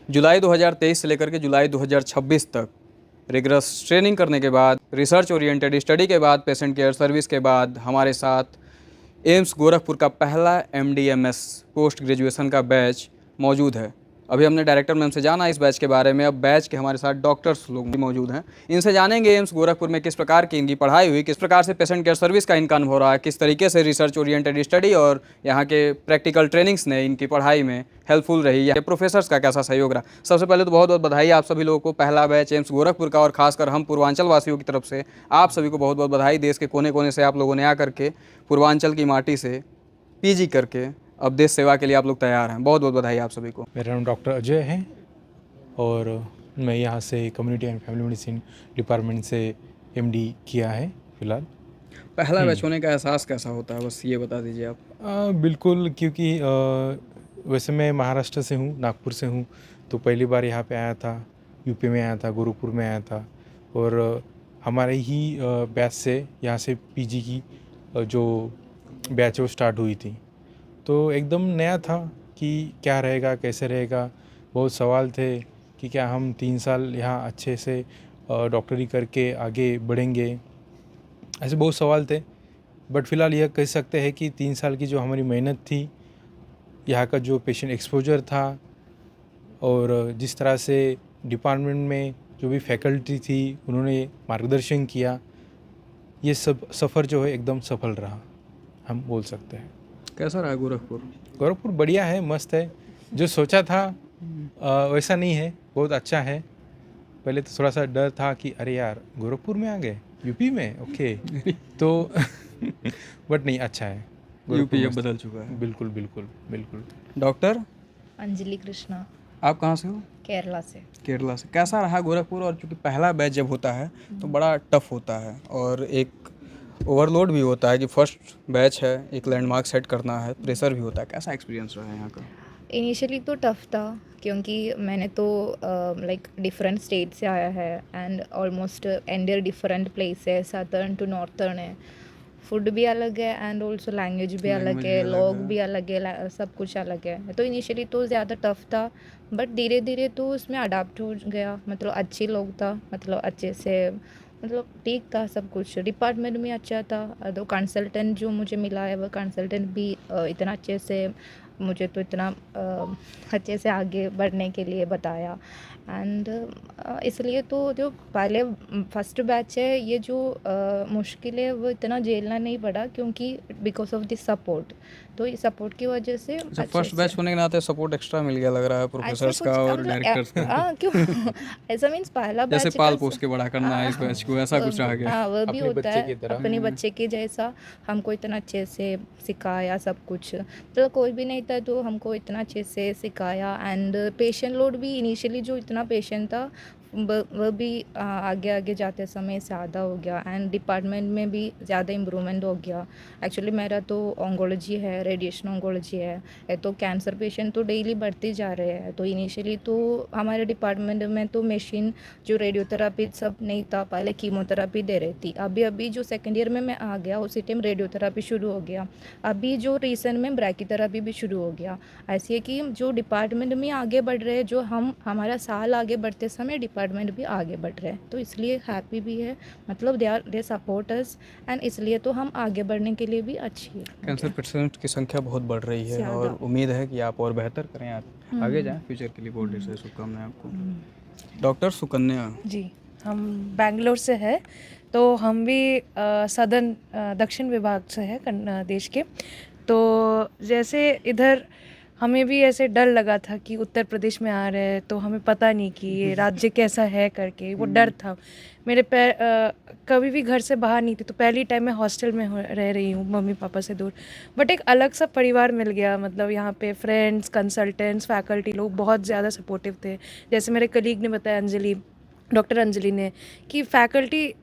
जुलाई 2023 से लेकर के जुलाई 2026 तक रिगरस ट्रेनिंग करने के बाद, रिसर्च ओरिएंटेड स्टडी के बाद, पेशेंट केयर सर्विस के बाद हमारे साथ एम्स गोरखपुर का पहला MDMS पोस्ट ग्रेजुएशन का बैच मौजूद है। अभी हमने डायरेक्टर मैम से जाना इस बैच के बारे में। अब बैच के हमारे साथ डॉक्टर्स लोग भी मौजूद हैं। इनसे जानेंगे एम्स गोरखपुर में किस प्रकार की इनकी पढ़ाई हुई, किस प्रकार से पेशेंट केयर सर्विस का इनका अनुभव रहा है, किस तरीके से रिसर्च ओरिएंटेड स्टडी और यहाँ के प्रैक्टिकल ट्रेनिंग्स ने इनकी पढ़ाई में हेल्पफुल रही, या प्रोफेसर्स का कैसा सहयोग रहा। सबसे पहले तो बहुत बहुत बधाई आप सभी लोगों को, पहला बैच एम्स गोरखपुर का, और खासकर हम पूर्वांचल वासियों की तरफ से आप सभी को बहुत बहुत बधाई। देश के कोने कोने से आप लोगों ने आकर के पूर्वांचल की माटी से PG करके अब देश सेवा के लिए आप लोग तैयार हैं। बहुत बहुत बधाई आप सभी को। मेरा नाम डॉक्टर अजय है और मैं यहाँ से community and family medicine department से MD किया है फ़िलहाल। पहला बैच होने का एहसास कैसा होता है, बस ये बता दीजिए आप। बिल्कुल, क्योंकि वैसे मैं महाराष्ट्र से हूँ, नागपुर से हूँ, तो पहली बार यहाँ पे आया था, यूपी में आया था, गोरखपुर में आया था, और हमारे ही बैच से यहाँ से PG की जो बैच वो स्टार्ट हुई थी, तो एकदम नया था कि क्या रहेगा, कैसे रहेगा। बहुत सवाल थे कि क्या हम 3 साल यहाँ अच्छे से डॉक्टरी करके आगे बढ़ेंगे, ऐसे बहुत सवाल थे। बट फ़िलहाल यह कह सकते हैं कि 3 साल की जो हमारी मेहनत थी, यहाँ का जो पेशेंट एक्सपोजर था, और जिस तरह से डिपार्टमेंट में जो भी फैकल्टी थी उन्होंने मार्गदर्शन किया, ये सब सफ़र जो है एकदम सफल रहा, हम बोल सकते हैं। कैसा रहा गोरखपुर? गोरखपुर बढ़िया है, मस्त है। जो सोचा था वैसा नहीं है, बहुत अच्छा है। पहले तो थोड़ा सा डर था कि अरे यार गोरखपुर में आ गए, यूपी में, ओके तो बट नहीं, अच्छा है। यूपी अब बदल चुका है। बिल्कुल बिल्कुल बिल्कुल। डॉक्टर अंजलि कृष्णा, आप कहाँ से हो? केरला से। केरला से। कैसा रहा गोरखपुर? और चूँकि पहला बैच जब होता है तो बड़ा टफ होता है और एक ओवरलोड भी होता है कि फर्स्ट बैच है, एक लैंडमार्क सेट करना है, प्रेशर भी होता है। कैसा एक्सपीरियंस रहा है यहाँ का? इनिशियली तो टफ था क्योंकि मैंने तो लाइक डिफरेंट स्टेट से आया है एंड ऑलमोस्ट एंडियर डिफरेंट प्लेस है, सदर्न टू नॉर्थर्न है। फूड भी अलग है एंड ऑल्सो लैंग्वेज भी अलग है, लोग भी अलग है, सब कुछ अलग है। तो इनिशियली तो ज़्यादा टफ था, बट धीरे धीरे तो उसमें अडाप्ट हो गया। मतलब अच्छे लोग था, मतलब अच्छे से, मतलब ठीक था सब कुछ। डिपार्टमेंट भी अच्छा था। तो कंसल्टेंट जो मुझे मिला है वो कंसल्टेंट भी इतना अच्छे से मुझे तो इतना अच्छे से आगे बढ़ने के लिए बताया। एंड इसलिए तो जो पहले फर्स्ट बैच है, ये जो मुश्किल है वो इतना झेलना नहीं पड़ा क्योंकि बिकॉज ऑफ दिस सपोर्ट। तो इस सपोर्ट की वजह से फर्स्ट बैच होने के नाते सपोर्ट एक्स्ट्रा मिल गया लग रहा है प्रोफेसर्स का और डायरेक्टर्स का। क्यों ऐसा मीन्स पहला बैच जैसे पाल पोस के बड़ा करना है इस बैच को, ऐसा कुछ आ गया। हाँ, वो भी अपने होता बच्चे है, की तरह। अपने बच्चे के जैसा हमको इतना अच्छे से सिखाया सब कुछ। तो कोई भी नहीं था तो हमको इतना अच्छे से सिखाया। एंड पेशेंट लोड भी इनिशियली जो इतना पेशेंट था वह भी आगे आगे जाते समय ज़्यादा हो गया एंड डिपार्टमेंट में भी ज़्यादा इम्प्रूवमेंट हो गया। एक्चुअली मेरा तो ऑन्कोलॉजी है, रेडिएशन ऑन्कोलॉजी है, तो कैंसर पेशेंट तो डेली बढ़ते जा रहे हैं। तो इनिशियली तो हमारे डिपार्टमेंट में तो मशीन जो रेडियोथेरापी सब नहीं था, पहले कीमोथेरापी दे रही थी। अभी जो सेकेंड ईयर में मैं आ गया उसी टाइम रेडियोथेरापी शुरू हो गया। अभी जो रिसेंट में ब्रैकीथेरापी भी शुरू हो गया। ऐसे है कि जो डिपार्टमेंट में आगे बढ़ रहे हैं, जो हम हमारा साल आगे बढ़ते समय डिपार्टमेंट भी आगे बढ़ रहे हैं, तो इसलिए हैप्पी भी है। मतलब दे सपोर्ट अस एंड इसलिए तो हम आगे बढ़ने के लिए भी अच्छी है। कैंसर पेशेंट की संख्या बहुत बढ़ रही है और उम्मीद है कि आप और बेहतर करें, आप आगे जाएं फ्यूचर के लिए। बहुत ढेर सारी शुभकामनाएं आपको। डॉक्टर सुकन्या जी, हम बैंगलोर से है, तो हम भी सदर्न दक्षिण विभाग से है देश के। तो जैसे इधर हमें भी ऐसे डर लगा था कि उत्तर प्रदेश में आ रहे हैं तो हमें पता नहीं कि ये राज्य कैसा है करके, वो डर था मेरे कभी भी घर से बाहर नहीं थी। तो पहली टाइम मैं हॉस्टल में रह रही हूँ मम्मी पापा से दूर, बट एक अलग सा परिवार मिल गया। मतलब यहाँ पे फ्रेंड्स, कंसल्टेंट्स, फैकल्टी लोग बहुत ज़्यादा सपोर्टिव थे। जैसे मेरे कलीग ने बताया, डॉक्टर अंजलि ने, कि फैकल्टी,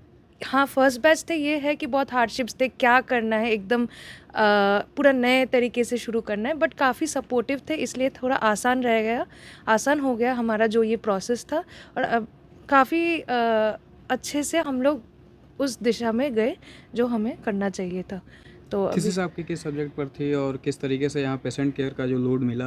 हाँ फर्स्ट बैच थे, ये है कि बहुत हार्डशिप्स थे, क्या करना है, एकदम पूरा नए तरीके से शुरू करना है, बट काफ़ी सपोर्टिव थे, इसलिए थोड़ा आसान हो गया हमारा जो ये प्रोसेस था। और अब काफ़ी अच्छे से हम लोग उस दिशा में गए जो हमें करना चाहिए था। तो अभी थीसिस आपकी किस सब्जेक्ट पर थी और किस तरीके से यहाँ पेशेंट केयर का जो लोड मिला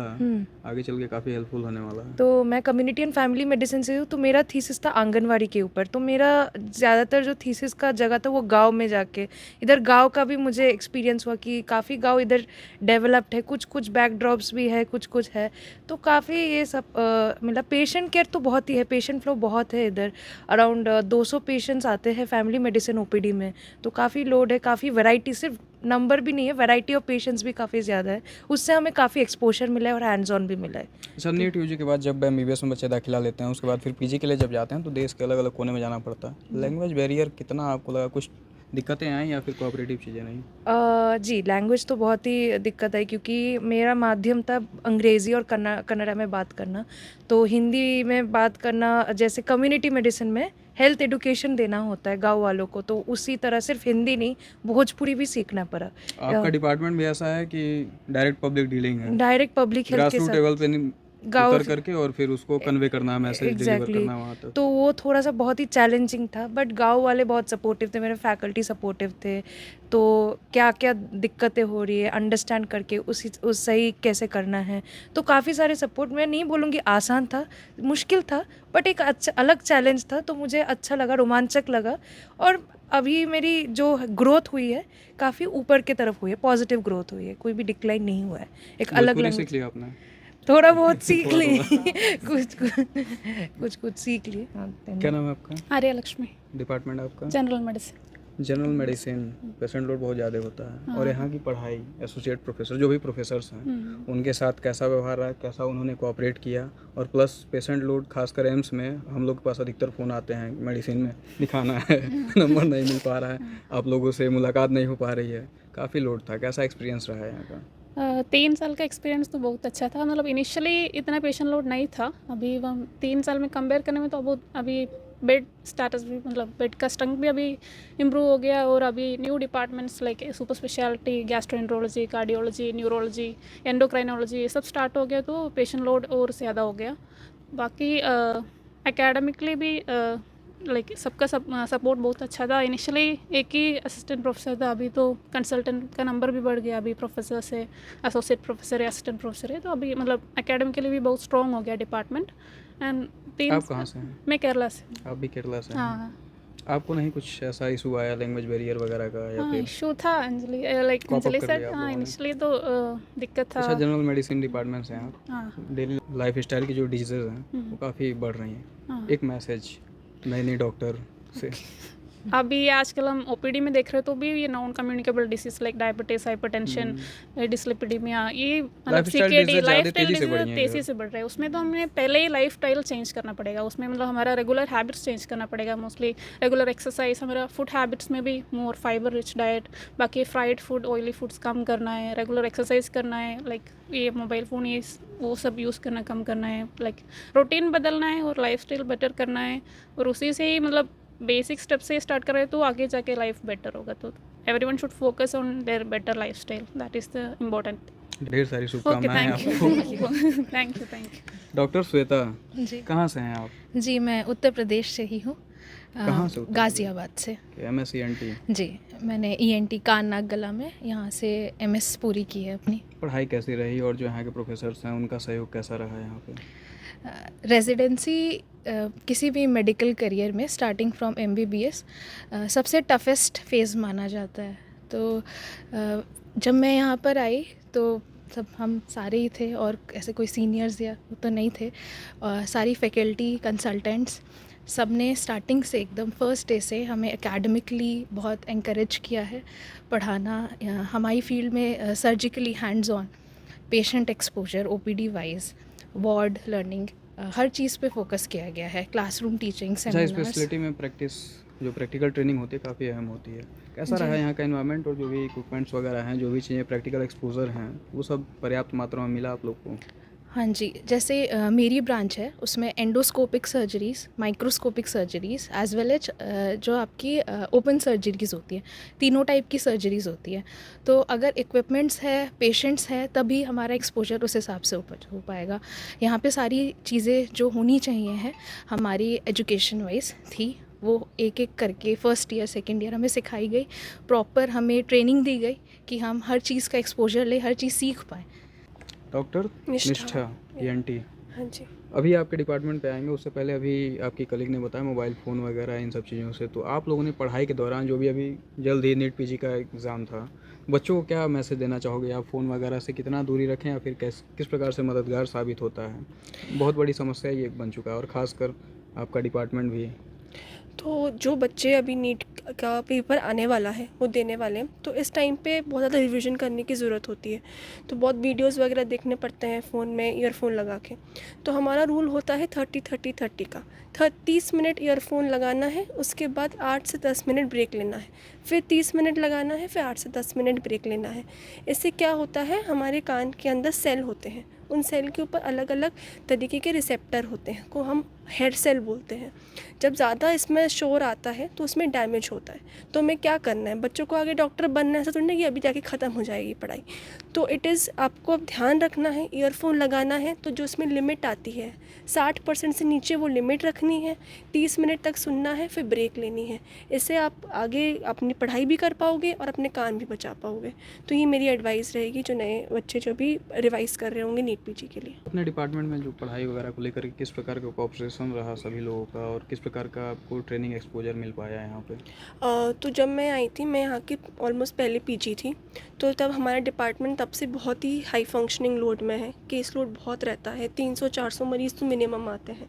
आगे चल के काफ़ी हेल्पफुल होने वाला है? तो मैं कम्युनिटी एंड फैमिली मेडिसिन से हूँ, तो मेरा थीसिस था आंगनवाड़ी के ऊपर। तो मेरा ज़्यादातर जो थीसिस का जगह था वो गांव में जाके, इधर गांव का भी मुझे एक्सपीरियंस हुआ कि काफ़ी गांव इधर डेवलप्ड है, कुछ कुछ बैकड्रॉप्स भी है, कुछ कुछ है, तो काफ़ी ये सब मिला। पेशेंट केयर तो बहुत ही है, पेशेंट फ्लो बहुत है इधर, अराउंड 200 पेशेंट्स आते हैं फैमिली मेडिसिन ओपीडी में, तो काफ़ी लोड है, काफ़ी वैरायटी, सिर्फ नंबर भी नहीं है, वैरायटी ऑफ पेशेंट्स भी काफ़ी ज़्यादा है। उससे हमें काफ़ी एक्सपोजर मिला है और हैंड्स ऑन भी मिला है। अच्छा, नीट यूजी के बाद जब MBBS में बच्चे दाखिला लेते हैं उसके बाद फिर PG के लिए जब जाते हैं तो देश के अलग अलग कोने में जाना पड़ता है। लैंग्वेज बैरियर कितना आपको लगा? कुछ दिक्कतें आई या फिर कोऑपरेटिव चीज़ें नहीं? जी, लैंग्वेज तो बहुत ही दिक्कत है, क्योंकि मेरा माध्यम था अंग्रेज़ी और कन्नड़ा में बात करना। तो हिंदी में बात करना, जैसे कम्युनिटी मेडिसिन में हेल्थ एजुकेशन देना होता है गाँव वालों को, तो उसी तरह सिर्फ हिंदी नहीं, भोजपुरी भी सीखना पड़ा। आपका डिपार्टमेंट भी ऐसा है कि डायरेक्ट पब्लिक डीलिंग है? डायरेक्ट पब्लिक हेल्थ के ग्रासरूट साथ लेवल पे गाँव उतर करके और फिर उसको कन्वे करना है, मैसेज डिलीवर एग्जैक्टली करना है वहाँ तक। तो वो थोड़ा सा बहुत ही चैलेंजिंग था, बट गांव वाले बहुत सपोर्टिव थे, मेरे फैकल्टी सपोर्टिव थे। तो क्या क्या दिक्कतें हो रही है अंडरस्टैंड करके उस सही कैसे करना है, तो काफ़ी सारे सपोर्ट। मैं नहीं बोलूँगी आसान था, मुश्किल था, बट एक अच्छा अलग चैलेंज था, तो मुझे अच्छा लगा, रोमांचक लगा। और अभी मेरी जो ग्रोथ हुई है काफ़ी ऊपर की तरफ हुई है, पॉजिटिव ग्रोथ हुई है, कोई भी डिक्लाइन नहीं हुआ है। एक अलग भोजपुरी सीख लैंग्वेज लिया आपने? थोड़ा बहुत सीख थोड़ा ली थोड़ा। कुछ कुछ सीख लिए। हाँ, क्या नाम है आपका? आर्या लक्ष्मी, डिपार्टमेंट आपका? General medicine. General medicine. Patient load बहुत ज़्यादा होता है और यहाँ की पढ़ाई, एसोसिएट प्रोफेसर जो भी प्रोफेसर्स हैं उनके साथ कैसा व्यवहार रहा, कैसा उन्होंने कोऑपरेट किया, और प्लस पेशेंट लोड खासकर एम्स में हम लोग के पास अधिकतर फ़ोन आते हैं मेडिसिन में दिखाना है, नंबर नहीं मिल पा रहा है, आप लोगों से मुलाकात नहीं हो पा रही है, काफ़ी लोड था। कैसा एक्सपीरियंस रहा है यहाँ का? 3 साल का एक्सपीरियंस तो बहुत अच्छा था। मतलब इनिशियली इतना पेशेंट लोड नहीं था, अभी हम 3 साल में कंपेयर करने में तो बहुत, अभी बेड स्टेटस भी, मतलब बेड का स्ट्रेंथ भी अभी इम्प्रूव हो गया, और अभी new departments like super speciality, gastroenterology, cardiology, neurology, endocrinology, ये सब स्टार्ट हो गया, तो पेशेंट लोड और ज़्यादा हो गया। बाकी एकेडमिकली भी लाइक सबका सपोर्ट बहुत अच्छा था। इनिशियली एक ही असिस्टेंट प्रोफेसर था, अभी तो कंसल्टेंट का नंबर भी बढ़ गया, अभी प्रोफेसर से एसोसिएट प्रोफेसर है, असिस्टेंट प्रोफेसर है, तो अभी मतलब एकेडमिकली भी बहुत स्ट्रॉन्ग हो गया डिपार्टमेंट। एंड आप कहाँ से हैं? मैं केरला से। आप भी केरला से हैं? हाँ आपको नहीं कुछ ऐसा इशू आया लैंग्वेज बैरियर वगैरह का या हाँ, फिर? इशू था Anjali, like Cope up Anjali कर सर, लिया आप हाँ लोगों ने? इनिशियली तो दिक्कत था। अच्छा, जनरल मेडिसिन डिपार्टमेंट से हैं आप? हाँ डेली लाइफ स्टाइल की जो डिजीज़ हैं वो काफ़ी बढ़ रही हैं। हाँ। एक मैसेज नए नए डॉक्टर से। अभी आजकल हम ओपीडी में देख रहे हैं तो भी ये non communicable disease like diabetes, hypertension, dyslipidemia, ये मतलब Lifestyle CKD, disease ज़्यादा लाइफस्टाइल तेज़ी से बढ़ डिजीज रही हैं तेज़ी इधर। से बढ़ रहा है। उसमें तो हमें पहले ही लाइफस्टाइल चेंज करना पड़ेगा, उसमें मतलब हमारा रेगुलर हैबिट्स चेंज करना पड़ेगा, मोस्टली रेगुलर एक्सरसाइज, हमारा फूड हैबिट्स में भी मोर फाइबर रिच डाइट, बाकी फ्राइड फूड, ऑयली फूड्स कम करना है, रेगुलर एक्सरसाइज करना है, लाइक ये मोबाइल फ़ोन ये वो सब यूज़ करना कम करना है, लाइक रूटीन बदलना है और लाइफस्टाइल बेटर करना है, और उसी से ही मतलब बेसिक स्टेप से स्टार्ट करें तो आगे जाके लाइफ बेटर होगा। तो everyone should focus on their better lifestyle, that is the important. ढेर सारी ओके, शुभकामनाएं थैंक आपको। You thank you. Doctor Shweta, ji कहाँ से हैं आप? जी, मैं उत्तर प्रदेश से ही हूँ, कहाँ से? उत्तर गाज़ियाबाद से। MSc NT। जी, मैंने ENT कान नाक गला में यहाँ से MS पूरी की है अपनी। पढ़ाई कैसी रही और जो यहाँ के प्रोफेसर्स हैं उनका सहयोग कैसा रहा यहाँ पे? रेजिडेंसी किसी भी मेडिकल करियर में स्टार्टिंग फ्रॉम MBBS सबसे टफेस्ट फेज़ माना जाता है। तो जब मैं यहाँ पर आई तो सब हम सारे ही थे, और ऐसे कोई सीनियर्स या तो नहीं थे, और सारी फैकल्टी, कंसल्टेंट्स, सब ने स्टार्टिंग से एकदम फर्स्ट डे से हमें एकेडमिकली बहुत encourage किया है। पढ़ाना हमारी फील्ड में surgically hands on, patient exposure, OPD wise, ward learning, हर चीज़ पे फोकस किया गया है। क्लासरूम टीचिंग, अच्छा, सेमिनार्स। स्पेशलिटी में प्रैक्टिस, जो प्रैक्टिकल ट्रेनिंग होती है काफ़ी अहम होती है। कैसा रहा यहाँ का एनवायरनमेंट और जो भी इक्विपमेंट्स वगैरह हैं, जो भी चीज़ें प्रैक्टिकल एक्सपोजर हैं, वो सब पर्याप्त मात्रा में मिला आप लोग को? हाँ जी, जैसे मेरी ब्रांच है उसमें endoscopic surgeries, microscopic surgeries, as well as जो आपकी ओपन सर्जरीज़ होती है, तीनों टाइप की सर्जरीज़ होती है। तो अगर इक्विपमेंट्स है, पेशेंट्स है, तभी हमारा एक्सपोजर उस हिसाब से हो पाएगा। यहाँ पे सारी चीज़ें जो होनी चाहिए हैं हमारी एजुकेशन वाइज थी, वो एक एक करके फर्स्ट ईयर सेकेंड ईयर हमें सिखाई गई, प्रॉपर हमें ट्रेनिंग दी गई कि हम हर चीज़ का एक्सपोजर लें, हर चीज़ सीख पाएँ। डॉक्टर निष्ठा ENT, हाँ जी। अभी आपके डिपार्टमेंट पे आएंगे, उससे पहले अभी आपकी कलीग ने बताया मोबाइल फ़ोन वगैरह इन सब चीज़ों से, तो आप लोगों ने पढ़ाई के दौरान जो भी अभी जल्द ही नीट PG का एग्ज़ाम था, बच्चों को क्या मैसेज देना चाहोगे? आप फ़ोन वगैरह से कितना दूरी रखें या फिर किस प्रकार से मददगार साबित होता है? बहुत बड़ी समस्या ये बन चुका है और ख़ासकर आपका डिपार्टमेंट भी। तो जो बच्चे अभी नीट का पेपर आने वाला है वो देने वाले हैं, तो इस टाइम पे बहुत ज़्यादा रिवीजन करने की ज़रूरत होती है। तो बहुत वीडियोस वगैरह देखने पड़ते हैं फ़ोन में ईयरफोन लगा के। तो हमारा रूल होता है 30-30-30 का। 30 मिनट ईयरफोन लगाना है, उसके बाद 8 से 10 मिनट ब्रेक लेना है, फिर 30 मिनट लगाना है, फिर 8 से 10 मिनट ब्रेक लेना है। इससे क्या होता है, हमारे कान के अंदर सेल होते हैं, उन सेल के ऊपर अलग अलग तरीके के रिसेप्टर होते हैं को हम हेड सेल बोलते हैं। जब ज़्यादा इसमें शोर आता है तो उसमें डैमेज होता है। तो हमें क्या करना है, बच्चों को आगे डॉक्टर बनना है, ऐसा थोड़ी ना कि अभी जाके ख़त्म हो जाएगी पढ़ाई। तो इट इज़ आपको अब ध्यान रखना है, ईयरफोन लगाना है तो जो उसमें लिमिट आती है 60% से नीचे वो लिमिट रखनी है, 30 मिनट तक सुनना है, फिर ब्रेक लेनी है। इससे आप आगे अपनी पढ़ाई भी कर पाओगे और अपने कान भी बचा पाओगे। तो ये मेरी एडवाइस रहेगी जो नए बच्चे जो भी रिवाइज कर रहे होंगे नीट PG के लिए। अपने डिपार्टमेंट में जो पढ़ाई वगैरह को लेकर किस प्रकार का कोऑपरेशन रहा सभी लोगों का और किस प्रकार का आपको ट्रेनिंग एक्सपोजर मिल पाया यहाँ पे? तो जब मैं आई थी, मैं यहाँ की ऑलमोस्ट पहले PG थी, तो तब हमारा डिपार्टमेंट तब से बहुत ही हाई फंक्शनिंग लोड में है। केस लोड बहुत रहता है, 300-400 मरीज़ तो मिनिमम आते हैं।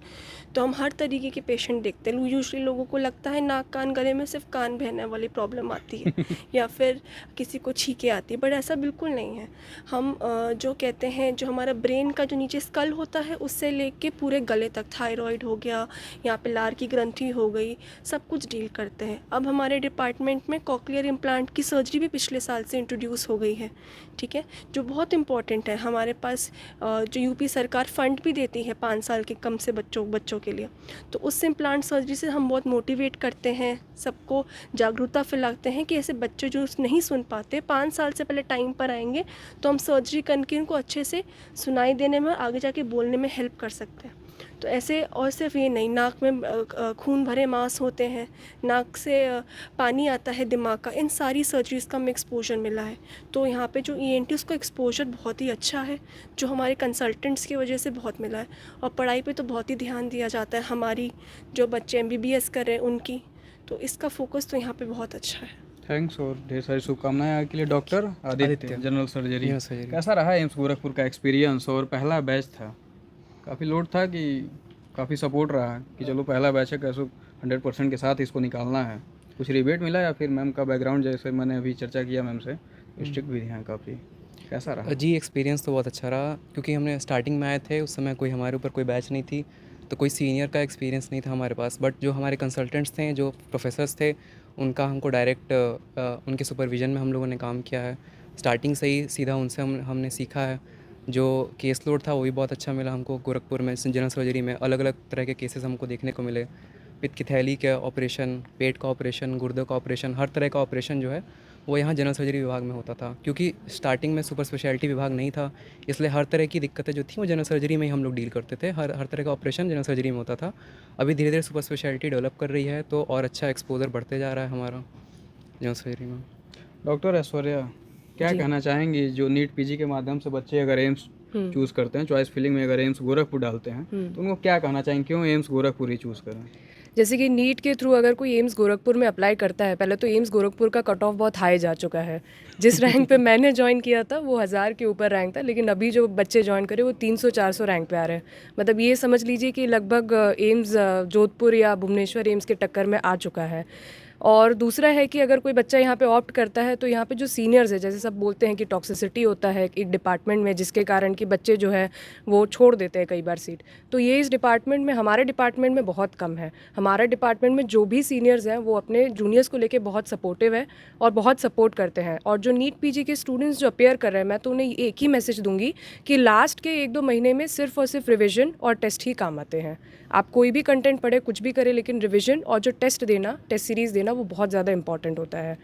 तो हम हर तरीके के पेशेंट देखते हैं। यूजुअली लोगों को लगता है नाक कान गले में सिर्फ कान बहने वाली प्रॉब्लम आती है या फिर किसी को छींके आती है, बट ऐसा बिल्कुल नहीं है। हम जो कहते हैं, जो हमारा ब्रेन का जो नीचे स्कल होता है उससे लेके पूरे गले तक, थायराइड हो गया, यहाँ पे लार की ग्रंथि हो गई, सब कुछ डील करते हैं। अब हमारे डिपार्टमेंट में कॉकलियर इम्प्लांट की सर्जरी भी पिछले साल से इंट्रोड्यूस हो गई है, ठीक है, जो बहुत इंपॉर्टेंट है। हमारे पास जो UP सरकार फंड भी देती है 5 साल के कम से बच्चों के लिए। तो उस इम्प्लांट सर्जरी से हम बहुत मोटिवेट करते हैं, सबको जागरूकता फैलाते हैं कि ऐसे बच्चे जो नहीं सुन पाते 5 साल से पहले टाइम पर आएंगे तो हम सर्जरी करके उनको अच्छे से सुनाई देने में, आगे जाके बोलने में हेल्प कर सकते हैं। तो ऐसे, और सिर्फ ये नहीं, नाक में खून भरे मांस होते हैं, नाक से पानी आता है दिमाग का, इन सारी सर्जरीज का हमें एक्सपोजर मिला है। तो यहाँ पे जो ENT उसका एक्सपोजर बहुत ही अच्छा है, जो हमारे कंसल्टेंट्स की वजह से बहुत मिला है। और पढ़ाई पे तो बहुत ही ध्यान दिया जाता है, हमारी जो बच्चे MBBS कर रहे हैं उनकी, तो इसका फोकस तो यहाँ पे बहुत अच्छा है। थैंक्स और ढेर सारी शुभकामनाएं आपके लिए। डॉक्टर आदित्य, जनरल सर्जरी, कैसा रहा एम्स गोरखपुर का एक्सपीरियंस? और पहला बैच था, काफ़ी लोड था कि काफ़ी सपोर्ट रहा कि चलो पहला बैच है, कैसे 100% के साथ इसको निकालना है? कुछ रिबेट मिला या फिर मैम का बैकग्राउंड, जैसे मैंने अभी चर्चा किया मैम से, स्ट्रिक्ट भी हैं काफ़ी, कैसा रहा? जी, एक्सपीरियंस तो बहुत अच्छा रहा, क्योंकि हमने स्टार्टिंग में आए थे, उस समय कोई हमारे ऊपर कोई बैच नहीं थी, तो कोई सीनियर का एक्सपीरियंस नहीं था हमारे पास। बट जो हमारे कंसल्टेंट्स थे, जो प्रोफेसर्स थे, उनका हमको डायरेक्ट उनके सुपरविज़न में हम लोगों ने काम किया है। स्टार्टिंग से ही सीधा उनसे हमने सीखा है। जो केस लोड था वो भी बहुत अच्छा मिला हमको। गोरखपुर में जनरल सर्जरी में अलग अलग तरह के केसेस हमको देखने को मिले। पित्त की थैली का ऑपरेशन, पेट का ऑपरेशन, गुर्दे का ऑपरेशन, हर तरह का ऑपरेशन जो है वो यहाँ जनरल सर्जरी विभाग में होता था। क्योंकि स्टार्टिंग में सुपर स्पेशलिटी विभाग नहीं था, इसलिए हर तरह की दिक्कतें जो थी वो जनरल सर्जरी में ही हम लोग डील करते थे। हर तरह का ऑपरेशन जनरल सर्जरी में होता था। अभी धीरे धीरे सुपर स्पेशलिटी डेवलप कर रही है, तो और अच्छा एक्सपोजर बढ़ते जा रहा है हमारा जनरल सर्जरी में। डॉक्टर ऐश्वर्या, क्या कहना चाहेंगी, जो नीट PG के माध्यम से बच्चे अगर एम्स चूज़ करते हैं, चॉइस फिलिंग में अगर एम्स गोरखपुर डालते हैं, तो उनको क्या कहना चाहेंगे, क्यों एम्स गोरखपुर ही चूज़ करें? जैसे कि नीट के थ्रू अगर कोई एम्स गोरखपुर में अप्लाई करता है, पहले तो एम्स गोरखपुर का कट ऑफ बहुत हाई जा चुका है। जिस रैंक पे मैंने ज्वाइन किया था वो 1000 के ऊपर रैंक था, लेकिन अभी जो बच्चे ज्वाइन करे वो 300-400 रैंक पे आ रहे हैं। मतलब ये समझ लीजिए कि लगभग एम्स जोधपुर या भुवनेश्वर एम्स के टक्कर में आ चुका है। और दूसरा है कि अगर कोई बच्चा यहाँ पे ऑप्ट करता है तो यहाँ पे जो सीनियर्स है, जैसे सब बोलते हैं कि टॉक्सिसिटी होता है एक डिपार्टमेंट में, जिसके कारण कि बच्चे जो है वो छोड़ देते हैं कई बार सीट। तो ये इस डिपार्टमेंट में, हमारे डिपार्टमेंट में बहुत कम है। हमारे डिपार्टमेंट में जो भी सीनियर्स हैं वो अपने जूनियर्स को लेके बहुत सपोर्टिव है और बहुत सपोर्ट करते हैं। और जो नीट PG के स्टूडेंट्स जो अपेयर कर रहे हैं, मैं तो उन्हें एक ही मैसेज दूंगी कि लास्ट के 1-2 महीने में सिर्फ और सिर्फ रिविजन और टेस्ट ही काम आते हैं। आप कोई भी कंटेंट पढ़े, कुछ भी करें, लेकिन रिविजन और जो टेस्ट सीरीज़ देना वो बहुत ज़्यादा इंपॉर्टेंट होता है।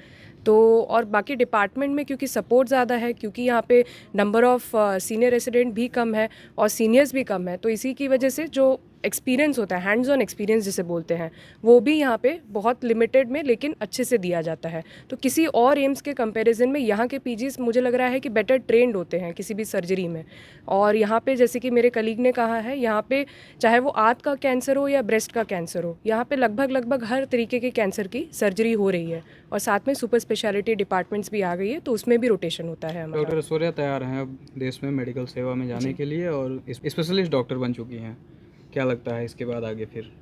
तो और बाकी डिपार्टमेंट में क्योंकि सपोर्ट ज़्यादा है, क्योंकि यहाँ पे नंबर ऑफ़ सीनियर रेसिडेंट भी कम है और सीनियर्स भी कम है, तो इसी की वजह से जो एक्सपीरियंस होता है, हैंड्स ऑन एक्सपीरियंस जिसे बोलते हैं, वो भी यहाँ पे बहुत लिमिटेड में लेकिन अच्छे से दिया जाता है। तो किसी और एम्स के कंपैरिजन में यहाँ के पीजीज मुझे लग रहा है कि बेटर ट्रेंड होते हैं किसी भी सर्जरी में। और यहाँ पे जैसे कि मेरे कलीग ने कहा है, यहाँ पे चाहे वो आंत का कैंसर हो या ब्रेस्ट का कैंसर हो, यहाँ पे लगभग हर तरीके के कैंसर की सर्जरी हो रही है। और साथ में सुपर स्पेशलिटी डिपार्टमेंट्स भी आ गई है, तो उसमें भी रोटेशन होता है हमारा। डॉक्टर ऐश्वर्या तैयार हैं अब देश में मेडिकल सेवा में जाने के लिए और स्पेशलिस्ट डॉक्टर बन चुकी हैं। क्या लगता है इसके बाद आगे फिर?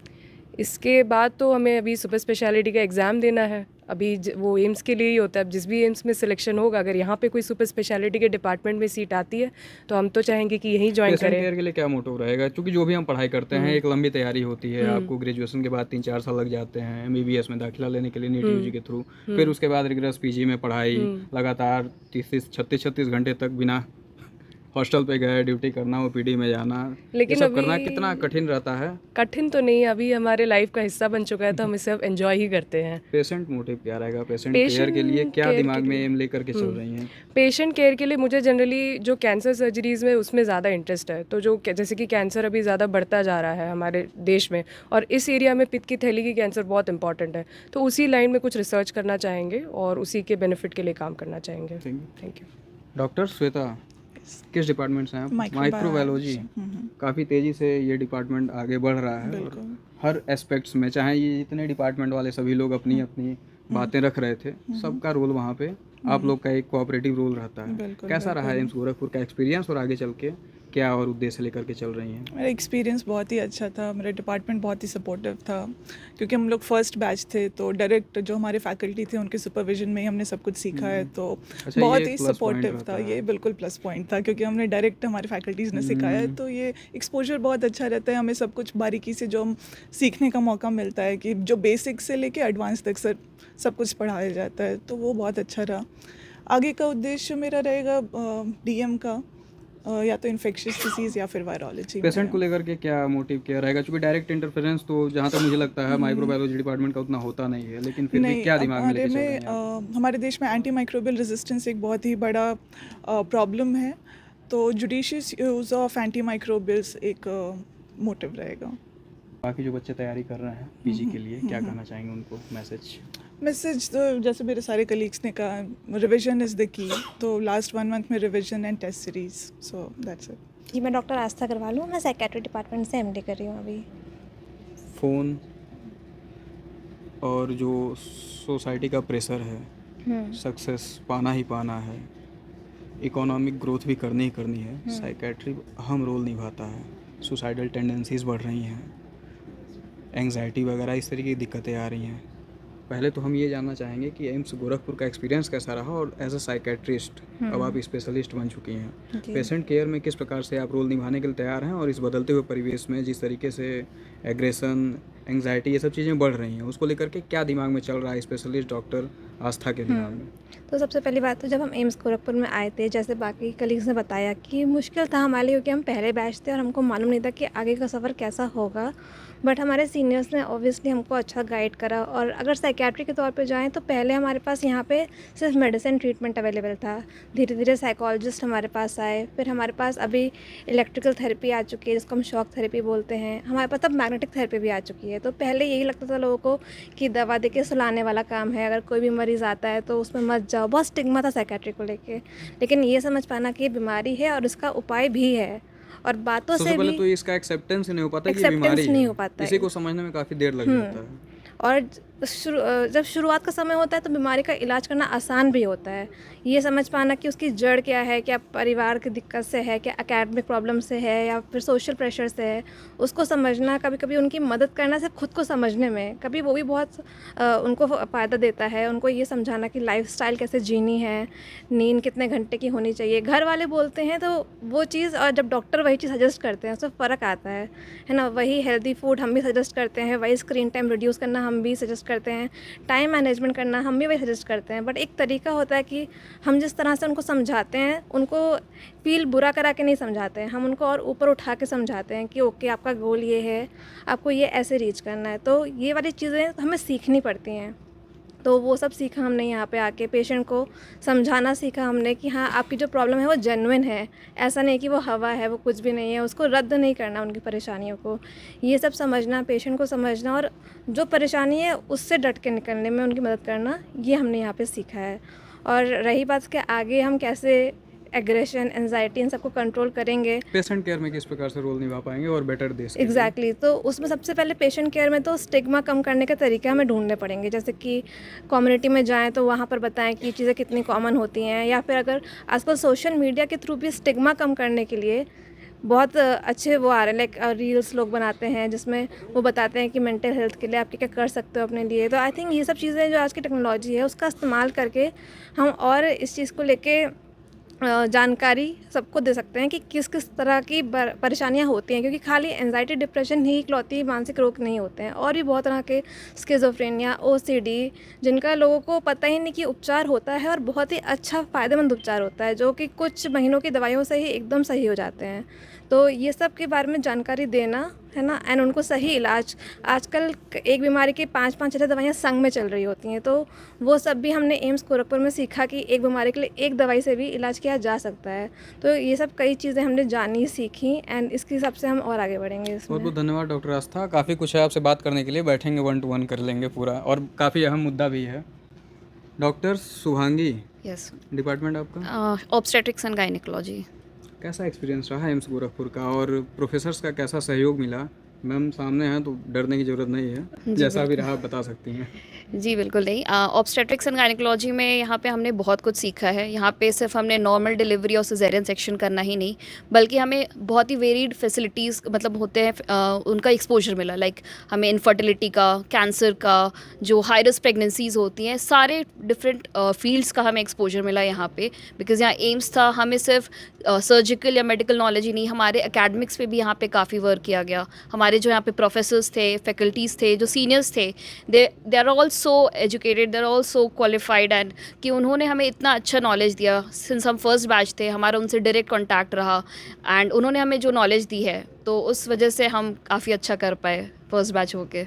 इसके बाद तो हमें अभी सुपर स्पेशलिटी का एग्ज़ाम देना है। अभी वो एम्स के लिए ही होता है। अब जिस भी एम्स में सिलेक्शन होगा, अगर यहाँ पे कोई सुपर स्पेशलिटी के डिपार्टमेंट में सीट आती है तो हम तो चाहेंगे कि यहीं ज्वाइन पेशेंट करें। केयर के लिए क्या मोटिव रहेगा? क्योंकि जो भी हम पढ़ाई करते हैं एक लंबी तैयारी होती है। आपको ग्रेजुएशन के बाद 3-4 साल लग जाते हैं एमबीबीएस में दाखिला लेने के लिए नीट यूजी के थ्रू। फिर उसके बाद रिगरस पीजी में पढ़ाई, लगातार 36 घंटे तक बिना हॉस्टल पे गए ड्यूटी करना, ओपीडी में जाना, लेकिन ये सब अभी करना कितना कठिन रहता है? कठिन तो नहीं, अभी हमारे लाइफ का हिस्सा बन चुका है तो हम इसे अब एंजॉय ही करते हैं। पेशेंट मोटिव क्या रहेगा? पेशेंट केयर के लिए क्या केयर दिमाग के में लिए। एम लेकर के चल रही हैं? पेशेंट केयर के लिए मुझे जनरली जो कैंसर सर्जरीज़ में उसमें ज़्यादा इंटरेस्ट है। तो जो जैसे कि कैंसर अभी ज़्यादा बढ़ता जा रहा है हमारे देश में, और इस एरिया में पित्त की थैली की कैंसर बहुत इंपॉर्टेंट है, तो उसी लाइन में कुछ रिसर्च करना चाहेंगे और उसी के बेनिफिट के लिए काम करना चाहेंगे। Thank you. डॉक्टर श्वेता, किस डिपार्टमेंट से हैं आप? माइक्रोबायोलॉजी। काफ़ी तेज़ी से ये डिपार्टमेंट आगे बढ़ रहा है और हर एस्पेक्ट्स में, चाहे ये जितने डिपार्टमेंट वाले सभी लोग अपनी अपनी बातें रख रहे थे, सबका रोल वहाँ पे आप लोग का एक कोऑपरेटिव रोल रहता है। कैसा रहा एम्स गोरखपुर का एक्सपीरियंस और आगे चल के क्या और उद्देश्य लेकर के चल रही हैं? मेरा एक्सपीरियंस बहुत ही अच्छा था। मेरा डिपार्टमेंट बहुत ही सपोर्टिव था क्योंकि हम लोग फर्स्ट बैच थे, तो डायरेक्ट जो हमारे फैकल्टी थे उनके सुपरविजन में ही हमने सब कुछ सीखा है। तो अच्छा, बहुत ये ही plus point सपोर्टिव रहता था। है। ये बिल्कुल प्लस पॉइंट था क्योंकि हमने डायरेक्ट हमारे फैकल्टीज़ ने सिखाया है, तो ये एक्सपोजर बहुत अच्छा रहता है। हमें सब कुछ बारीकी से जो हम सीखने का मौका मिलता है कि जो बेसिक से लेके एडवांस तक सब कुछ पढ़ाया जाता है, तो वो बहुत अच्छा रहा। आगे का उद्देश्य मेरा रहेगा डीएम का, या तो इन्फेक्शियस डिसीज़ या फिर वायरोलॉजी। पेशेंट को लेकर के क्या मोटिव क्या रहेगा? क्योंकि डायरेक्ट इंटरफेरेंस तो जहाँ तक मुझे लगता है माइक्रोबायोलॉजी डिपार्टमेंट का उतना होता नहीं है, लेकिन फिर भी क्या दिमाग में लेके चल रहे हैं आप? हमारे देश में एंटी माइक्रोबियल रेजिस्टेंस एक बहुत ही बड़ा प्रॉब्लम है, तो judicious use of anti microbials एक मोटिव रहेगा। बाकी जो बच्चे तैयारी कर रहे हैं पीजी के लिए, क्या कहना चाहेंगे उनको? मैसेज तो जैसे मेरे सारे कलीग्स ने कहा, रिविजन इज़ द की। तो लास्ट 1 मंथ में revision and test series, so that's it. जी, मैं डॉक्टर आस्था अग्रवाल हूँ। मैं साइकेट्री डिपार्टमेंट से एमडी कर रही हूँ अभी। फ़ोन और जो सोसाइटी का प्रेशर है, सक्सेस पाना ही पाना है, इकोनॉमिक ग्रोथ भी करनी ही करनी है, साइकेट्री अहम रोल निभाता है। सुसाइडल टेंडेंसीज़ बढ़ रही हैं, एंग्जाइटी वगैरह इस तरीके की दिक्कतें आ रही हैं। पहले तो हम ये जानना चाहेंगे कि एम्स गोरखपुर का एक्सपीरियंस कैसा रहा, और एज अ साइकेट्रिस्ट अब आप स्पेशलिस्ट बन चुकी हैं, पेशेंट केयर में किस प्रकार से आप रोल निभाने के लिए तैयार हैं, और इस बदलते हुए परिवेश में जिस तरीके से एग्रेशन, एंग्जाइटी ये सब चीज़ें बढ़ रही हैं, उसको लेकर के क्या दिमाग में चल रहा है स्पेशलिस्ट डॉक्टर आस्था के दिमाग में? तो सबसे पहली बात तो जब हम एम्स गोरखपुर में आए थे, जैसे बाकी कलीग्स ने बताया कि मुश्किल था हमारे लिए क्योंकि हम पहले बैच थे और हमको मालूम नहीं था कि आगे का सफ़र कैसा होगा। बट हमारे सीनियर्स ने ऑब्वियसली हमको अच्छा गाइड करा। और अगर साइकेट्री के तौर पे जाएं तो पहले हमारे पास यहाँ पे सिर्फ मेडिसिन ट्रीटमेंट अवेलेबल था। धीरे धीरे साइकोलॉजिस्ट हमारे पास आए, फिर हमारे पास अभी इलेक्ट्रिकल थेरेपी आ चुकी है जिसको हम शॉक थेरेपी बोलते हैं। हमारे पास अब मैग्नेटिक थेरेपी भी आ चुकी है। तो पहले यही लगता था लोगों को कि दवा दे के सुलाने वाला काम है, अगर कोई भी मरीज़ आता है तो उसमें मत जाओ, बहुत स्टिग्मा था साइकेट्री को लेके। लेकिन ये समझ पाना कि ये बीमारी है और इसका उपाय भी है, और बातों से पहले भी तो इसका एक्सेप्टेंस नहीं हो पाता कि ये बीमारी नहीं है। हो पाता इसी है। को समझने में काफ़ी देर लग जाता है। और जब शुरुआत का समय होता है तो बीमारी का इलाज करना आसान भी होता है। ये समझ पाना कि उसकी जड़ क्या है, क्या परिवार की दिक्कत से है, क्या एकेडमिक प्रॉब्लम से है, या फिर सोशल प्रेशर से है, उसको समझना, कभी कभी उनकी मदद करना सिर्फ खुद को समझने में, कभी वो भी बहुत उनको फ़ायदा देता है। उनको ये समझाना कि लाइफस्टाइल कैसे जीनी है, नींद कितने घंटे की होनी चाहिए। घर वाले बोलते हैं तो वो चीज़, और जब डॉक्टर वही चीज़ सजेस्ट करते हैं उसमें फ़र्क आता है ना। वही हेल्दी फूड हम भी सजेस्ट करते हैं, वही स्क्रीन टाइम रिड्यूस करना हम भी सजेस्ट करते हैं, टाइम मैनेजमेंट करना हम भी वही सजेस्ट करते हैं। बट एक तरीका होता है कि हम जिस तरह से उनको समझाते हैं, उनको फील बुरा करा के नहीं समझाते हैं, हम उनको और ऊपर उठा के समझाते हैं कि ओके आपका गोल ये है, आपको ये ऐसे रीच करना है। तो ये वाली चीज़ें हमें सीखनी पड़ती हैं। तो वो सब सीखा हमने यहाँ पे आके, पेशेंट को समझाना सीखा हमने कि हाँ आपकी जो प्रॉब्लम है वो जेन्युइन है, ऐसा नहीं कि वो हवा है, वो कुछ भी नहीं है, उसको रद्द नहीं करना उनकी परेशानियों को। ये सब समझना, पेशेंट को समझना और जो परेशानी है उससे डट के निकलने में उनकी मदद करना, ये हमने यहाँ पे सीखा है। और रही बात कि आगे हम कैसे एग्रेशन, एंजाइटी, इन सबको कंट्रोल करेंगे। पेशेंट केयर में किस प्रकार से रोल निभा पाएंगे और बेटर देश के लिए? एग्जैक्टली तो उसमें सबसे पहले पेशेंट केयर में तो स्टिग्मा कम करने के तरीके हमें ढूंढने पड़ेंगे। जैसे कि कम्युनिटी में जाएं तो वहाँ पर बताएं कि ये चीज़ें कितनी कॉमन होती हैं, या फिर अगर आजकल सोशल मीडिया के थ्रू भी स्टिग्मा कम करने के लिए बहुत अच्छे वो आ रहे हैं, लाइक रील्स लोग बनाते हैं जिसमें वो बताते हैं कि मेंटल हेल्थ के लिए आप क्या क्या कर सकते हो अपने लिए। तो आई थिंक ये सब चीज़ें जो आज की टेक्नोलॉजी है उसका इस्तेमाल करके हम और इस चीज़ को लेके जानकारी सबको दे सकते हैं कि किस किस तरह की परेशानियां होती हैं, क्योंकि खाली एंजाइटी, डिप्रेशन ही इकलौती मानसिक रोग नहीं होते हैं, और भी बहुत तरह के स्किज़ोफ्रेनिया, ओसीडी, जिनका लोगों को पता ही नहीं कि उपचार होता है और बहुत ही अच्छा फ़ायदेमंद उपचार होता है, जो कि कुछ महीनों की दवाइयों से ही एकदम सही हो जाते हैं। तो ये सब के बारे में जानकारी देना है ना, एंड उनको सही इलाज। आजकल एक बीमारी की 5-5 दवाइयाँ संग में चल रही होती हैं, तो वो सब भी हमने एम्स गोरखपुर में सीखा कि एक बीमारी के लिए एक दवाई से भी इलाज किया जा सकता है। तो ये सब कई चीज़ें हमने जानी, सीखी, एंड इसके हिसाब से हम और आगे बढ़ेंगे इसमें। बहुत बहुत धन्यवाद डॉक्टर आस्था, काफ़ी कुछ है आपसे बात करने के लिए, बैठेंगे 1 to 1 कर लेंगे पूरा, और काफ़ी अहम मुद्दा भी है। डॉक्टर शुभांगी, यस, डिपार्टमेंट आपका? Obstetrics and gynaecology. कैसा एक्सपीरियंस रहा एम्स गोरखपुर का, और प्रोफेसर्स का कैसा सहयोग मिला? मैम सामने हैं तो डरने की ज़रूरत नहीं है, जैसा भी रहा आप बता सकती हैं। जी बिल्कुल नहीं, ऑब्स्टेट्रिक्स एंड गायनिकोलॉजी में यहाँ पे हमने बहुत कुछ सीखा है। यहाँ पे सिर्फ हमने नॉर्मल डिलीवरी और सिजेरियन सेक्शन करना ही नहीं, बल्कि हमें बहुत ही वेरीड फैसिलिटीज़ मतलब होते हैं, उनका एक्सपोजर मिला। लाइक हमें इनफर्टिलिटी का, कैंसर का, जो हाई रिस्क प्रेगनेंसीज़ होती हैं, सारे डिफरेंट फील्ड्स का हमें एक्सपोजर मिला यहाँ पे। बिकॉज यहाँ एम्स था, हमें सिर्फ सर्जिकल या मेडिकल नॉलेज ही नहीं, हमारे एकेडमिक्स पे भी यहाँ पे काफ़ी वर्क किया गया। हमारे जो यहाँ पे प्रोफेसर्स थे, फैकल्टीज़ थे, जो सीनियर्स थे, they are all so educated, they are all so qualified, and कि उन्होंने हमें इतना अच्छा नॉलेज दिया। सिंस हम फर्स्ट बैच थे, हमारा उनसे डायरेक्ट कॉन्टैक्ट रहा, एंड उन्होंने हमें जो नॉलेज दी है, तो उस वजह से हम काफ़ी अच्छा कर पाए फर्स्ट बैच होके।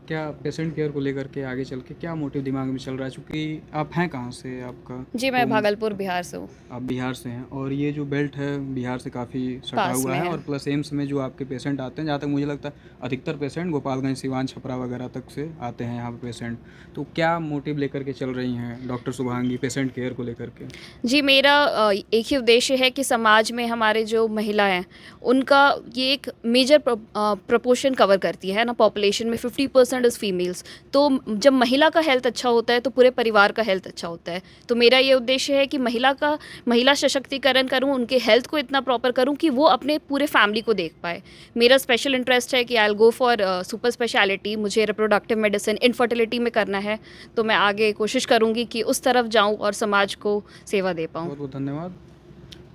क्या पेशेंट केयर को लेकर के आगे चल के क्या मोटिव दिमाग में चल रहा है? चूँकि आप हैं कहाँ से, आपका? जी मैं भागलपुर, बिहार से हूँ। आप बिहार से हैं, और ये जो बेल्ट है बिहार से काफ़ी सटा हुआ है, और प्लस एम्स में जो आपके पेशेंट आते हैं, जहाँ तक मुझे लगता है अधिकतर पेशेंट गोपालगंज, सिवान, छपरा वगैरह तक से आते हैं यहाँ पे पेशेंट। तो क्या मोटिव लेकर के चल रही हैं डॉक्टर शुभांगी पेशेंट केयर को लेकर के? जी मेरा एक ही उद्देश्य है कि समाज में हमारे जो महिला हैं उनका ये एक मेजर प्रपोर्शन कवर करती है ना, पॉपुलेशन में 50% इज़ फीमेल्स। तो जब महिला का हेल्थ अच्छा होता है तो पूरे परिवार का हेल्थ अच्छा होता है। तो मेरा ये उद्देश्य है कि महिला सशक्तिकरण करूं, उनके हेल्थ को इतना प्रॉपर करूं कि वो अपने पूरे फैमिली को देख पाए। मेरा स्पेशल इंटरेस्ट है कि I will go for super speciality, मुझे रिप्रोडक्टिव मेडिसिन, इनफर्टिलिटी में करना है, तो मैं आगे कोशिश करूँगी कि उस तरफ जाऊँ और समाज को सेवा दे पाऊँ। बहुत बहुत धन्यवाद।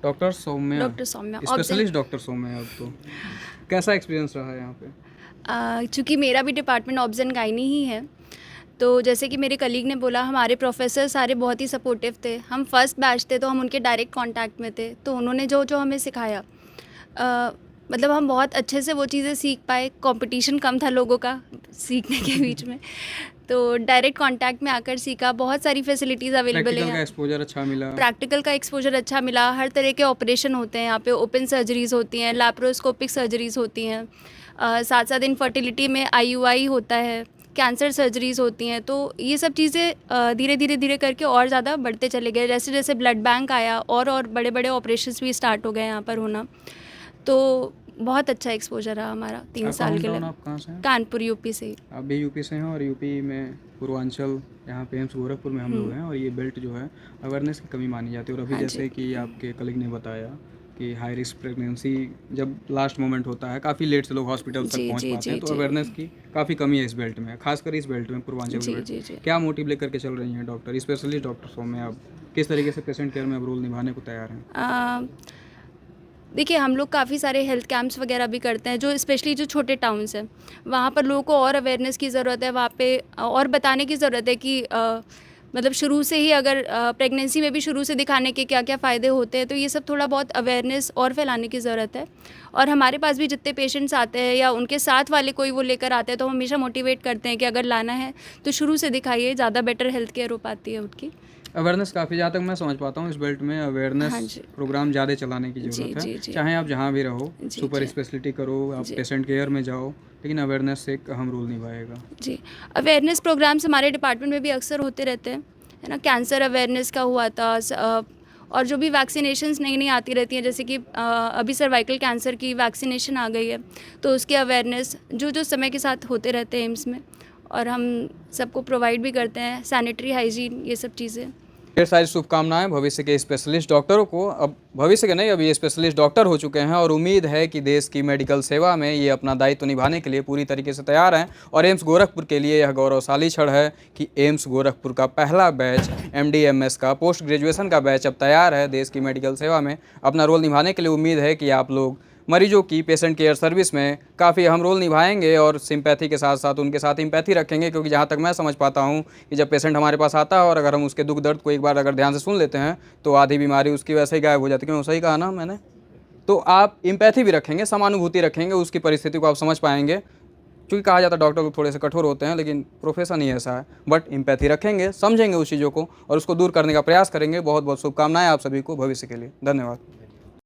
Doctor Soumya, doctor Soumya, specialist doctor Soumya, आप तो कैसा एक्सपीरियंस रहा है यहाँ पे? चूँकि मेरा भी डिपार्टमेंट ऑब्स एंड गायनी ही है, तो जैसे कि मेरे कलीग ने बोला, हमारे प्रोफेसर सारे बहुत ही सपोर्टिव थे। हम फर्स्ट बैच थे तो हम उनके डायरेक्ट कांटेक्ट में थे, तो उन्होंने जो जो हमें सिखाया, मतलब हम बहुत अच्छे से वो चीज़ें सीख पाए। कंपटीशन कम था लोगों का सीखने के बीच में, तो डायरेक्ट कांटेक्ट में आकर सीखा। बहुत सारी फैसिलिटीज़ अवेलेबल है। प्रैक्टिकल का एक्सपोजर अच्छा मिला? प्रैक्टिकल का एक्सपोजर अच्छा मिला। हर तरह के ऑपरेशन होते हैं यहाँ पे, ओपन सर्जरीज़ होती हैं, लैप्रोस्कोपिक सर्जरीज़ होती हैं, साथ साथ इनफर्टिलिटी में IUI होता है, कैंसर सर्जरीज़ होती हैं। तो ये सब चीज़ें धीरे करके और ज़्यादा बढ़ते चले गए। जैसे जैसे ब्लड बैंक आया और बड़े बड़े ऑपरेशंस भी स्टार्ट हो गए यहाँ पर होना। तो बहुत अच्छा एक्सपोजर रहा हमारा 3 साल के लिए। आप कहाँ से हैं? कानपुर, यूपी से। आप भी यूपी से हैं, और यूपी में पूर्वांचल यहाँ पे एम्स गोरखपुर में हम लोग हैं, और ये बेल्ट जो है अवेयरनेस की कमी मानी जाती है। और अभी जैसे कि आपके कलीग ने बताया कि हाई रिस्क प्रेगनेंसी जब लास्ट मोमेंट होता है, काफ़ी लेट से लोग हॉस्पिटल तक पहुँच पाते हैं, तो अवेयरनेस की काफ़ी कमी है इस बेल्ट में, खासकर इस बेल्ट में, पूर्वांचल बेल्ट। क्या मोटिव लेकर के चल रही हैं डॉक्टर, स्पेशलिस्ट डॉक्टर सौम्या? आप किस तरीके से पेशेंट केयर में अब रोल निभाने को तैयार हैं? देखिए, हम लोग काफ़ी सारे हेल्थ कैंप्स वगैरह भी करते हैं, जो स्पेशली जो छोटे टाउन्स हैं, वहाँ पर लोगों को और अवेयरनेस की ज़रूरत है। वहाँ पे और बताने की ज़रूरत है कि मतलब शुरू से ही अगर प्रेगनेंसी में भी शुरू से दिखाने के क्या क्या फ़ायदे होते हैं, तो ये सब थोड़ा बहुत अवेयरनेस और फैलाने की ज़रूरत है। और हमारे पास भी जितने पेशेंट्स आते हैं या उनके साथ वाले कोई वो लेकर आते हैं, तो हम हमेशा मोटिवेट करते हैं कि अगर लाना है तो शुरू से दिखाइए, ज़्यादा बेटर हेल्थ केयर हो पाती है उनकी। अवेयरनेस काफ़ी, जहाँ तक मैं समझ पाता हूँ, इस बेल्ट में हाँ अवेयरनेस जी। प्रोग्राम ज़्यादा चलाने की जी, ज़रूरत जी, है। जी। चाहे आप जहाँ भी रहो, जी, सुपर जी। स्पेशलिटी करो, आप जी। पेशेंट केयर में जाओ, लेकिन अवेयरनेस एक अहम रोल निभाएगा। जी, अवेयरनेस प्रोग्राम्स हमारे डिपार्टमेंट में भी अक्सर होते रहते हैं, है ना। कैंसर अवेयरनेस का हुआ था, और जो भी वैक्सीनेशंस नई नई आती रहती हैं, जैसे कि अभी सर्वाइकल कैंसर की वैक्सीनेशन आ गई है, तो उसके अवेयरनेस जो जो समय के साथ होते रहते हैं एम्स में, और हम सबको प्रोवाइड भी करते हैं, सैनिटरी हाइजीन, ये सब चीज़ें। ढेर सारी शुभकामनाएं भविष्य के स्पेशलिस्ट डॉक्टरों को। अब भविष्य के नहीं, अभी ये स्पेशलिस्ट डॉक्टर हो चुके हैं और उम्मीद है कि देश की मेडिकल सेवा में ये अपना दायित्व निभाने के लिए पूरी तरीके से तैयार हैं। और एम्स गोरखपुर के लिए यह गौरवशाली क्षण है कि एम्स गोरखपुर का पहला बैच MD-MS का पोस्ट ग्रेजुएशन का बैच अब तैयार है देश की मेडिकल सेवा में अपना रोल निभाने के लिए। उम्मीद है कि आप लोग मरीजों की पेशेंट केयर सर्विस में काफ़ी अहम रोल निभाएंगे और सिंपैथी के साथ साथ उनके साथ एम्पैथी रखेंगे, क्योंकि जहाँ तक मैं समझ पाता हूँ कि जब पेशेंट हमारे पास आता है और अगर हम उसके दुख दर्द को एक बार अगर ध्यान से सुन लेते हैं तो आधी बीमारी उसकी वैसे ही गायब हो जाती है। क्यों, सही कहा ना मैंने? तो आप एम्पैथी भी रखेंगे, समानुभूति रखेंगे, उसकी परिस्थिति को आप समझ पाएंगे। क्योंकि कहा जाता है डॉक्टर लोग थोड़े से कठोर होते हैं, लेकिन प्रोफेशन ही ऐसा है। बट एम्पैथी रखेंगे, समझेंगे उस चीज़ों को और उसको दूर करने का प्रयास करेंगे। बहुत बहुत शुभकामनाएं आप सभी को भविष्य के लिए। धन्यवाद।